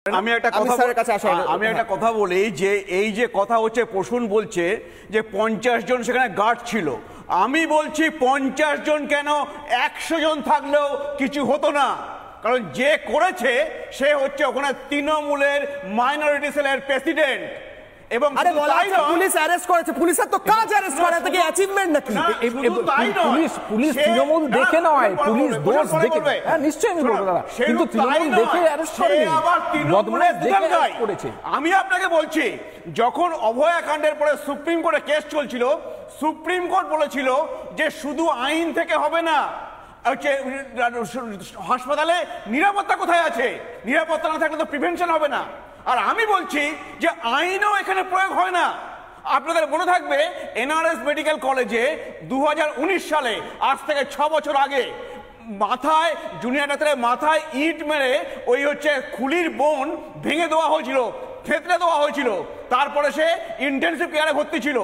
আমি একটা কথা বলি যে এই যে কথা হচ্ছে প্রসূন বলছে যে 50 জন সেখানে গার্ড ছিল। আমি বলছি 50 জন কেন 100 জন থাকলেও কিছু হতো না, কারণ যে করেছে সে হচ্ছে ওখানে তৃণমূলের মাইনরিটি সেলের প্রেসিডেন্ট। এবং পুলিশ অ্যারেস্ট করেছে, পুলিশের তো কাজ অ্যারেস্ট করা, থেকে অ্যাচিভমেন্ট নাকি? পুলিশ তৃণমূল দেখে নয়, পুলিশ দোষ দেখে। হ্যাঁ নিশ্চয়ই আমি বলবো দাদা, কিন্তু তৃণমূল দেখে অ্যারেস্ট করেনি, বদমাশ দেখে অ্যারেস্ট করেছে। আমি আপনাকে বলছি, যখন অভয়া কাণ্ডের পরে সুপ্রিম কোর্টে কেস চলছিল, সুপ্রিম কোর্ট বলেছিল যে শুধু আইন থেকে হবে না, হাসপাতালে নিরাপত্তা কোথায় আছে, নিরাপত্তা না থাকলে তো প্রিভেনশন হবে না। আর আমি বলছি যে আইনও এখানে প্রয়োগ হয় না। আপনাদের মনে থাকবে এনআরএস মেডিকেল কলেজে 2019 সালে, আজ থেকে 6 বছর আগে, মাথায় জুনিয়র ডাক্তারের মাথায় ইট মেরে ওই হচ্ছে খুলির বোন ভেঙে দেওয়া হয়েছিল, থেতলে দেওয়া হয়েছিল। তারপরে সে ইন্টেনসিভ কেয়ারে ভর্তি ছিল।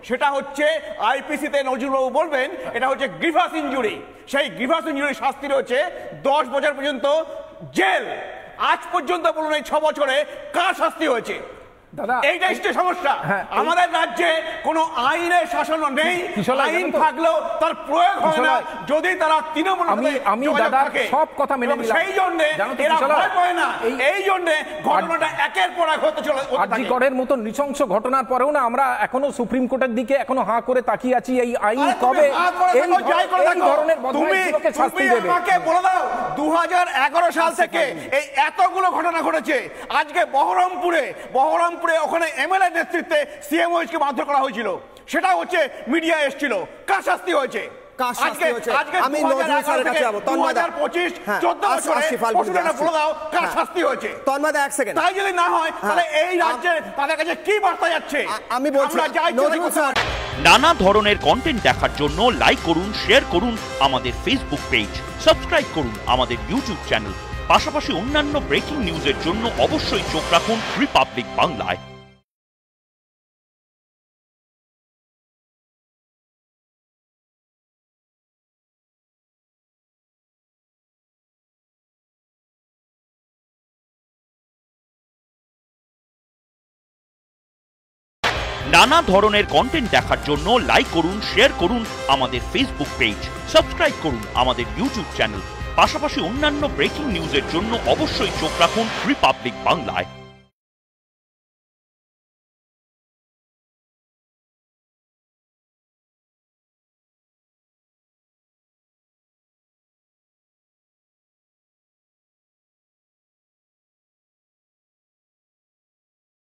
সেটা হচ্ছে আইপিসিতে নজরুলবাবু বলবেন এটা হচ্ছে গ্রিভাস ইনজুরি। সেই গ্রিভাস ইনজুরি শাস্তি রয়েছে 10 বছর পর্যন্ত জেল। আজ পর্যন্ত বলুন এই 6 বছরে কার শাস্তি হয়েছে? এইটা হচ্ছে সমস্যা। আমাদের রাজ্যে কোনো আইনের শাসন নেই, আইন থাকলেও তার প্রয়োগ হয় না যদি তারা তৃণমূল। আমি দাদা সব কথা মেনে নিলাম, সেই জন্য এরা ভয় পায় না, এই জন্য ঘটনাটা একের পর এক হতে চলে। আজিকরের মতো নৃশংস ঘটনার পরেও না আমরা এখনো সুপ্রিম কোর্টের দিকে এখনো হাঁ করে তাকিয়ে আছি, এই আইন কবে এই ধরনের বদমাইশকে শাস্তি দেবে? আমাকে বলে দাও, 2011 সাল থেকে এই এতগুলো ঘটনা ঘটেছে। আজকে বহরমপুরে ওখানে এমএলএ নেতৃত্বে সিএমওইচকে মারধর করা হয়েছিল, সেটা হচ্ছে মিডিয়া এসেছিল। কার শাস্তি হয়েছে? আমি নজরুল স্যারের কাছে যাব। 2025 14 বছরে পশুরা বলে দাও কার শাস্তি হয়েছে? তন্ময় দা 1 সেকেন্ড। তাই যদি না হয় তাহলে এই রাজ্যে তাদের কাছে কি বার্তা যাচ্ছে? আমি বলছি নজরুল স্যার, নানা ধরনের কন্টেন্ট দেখার জন্য লাইক করুন, শেয়ার করুন আমাদের ফেসবুক পেজ, সাবস্ক্রাইব করুন আমাদের ইউটিউব চ্যানেল। পাশাপাশি অন্যান্য ব্রেকিং নিউজের জন্য অবশ্যই চোখ রাখুন রিপাবলিক বাংলায়। নানা ধরনের কন্টেন্ট দেখার জন্য লাইক করুন, শেয়ার করুন আমাদের ফেসবুক পেজ, সাবস্ক্রাইব করুন আমাদের ইউটিউব চ্যানেল। পাশাপাশি অন্যান্য ব্রেকিং নিউজের জন্য অবশ্যই চোখ রাখুন রিপাবলিক বাংলায়।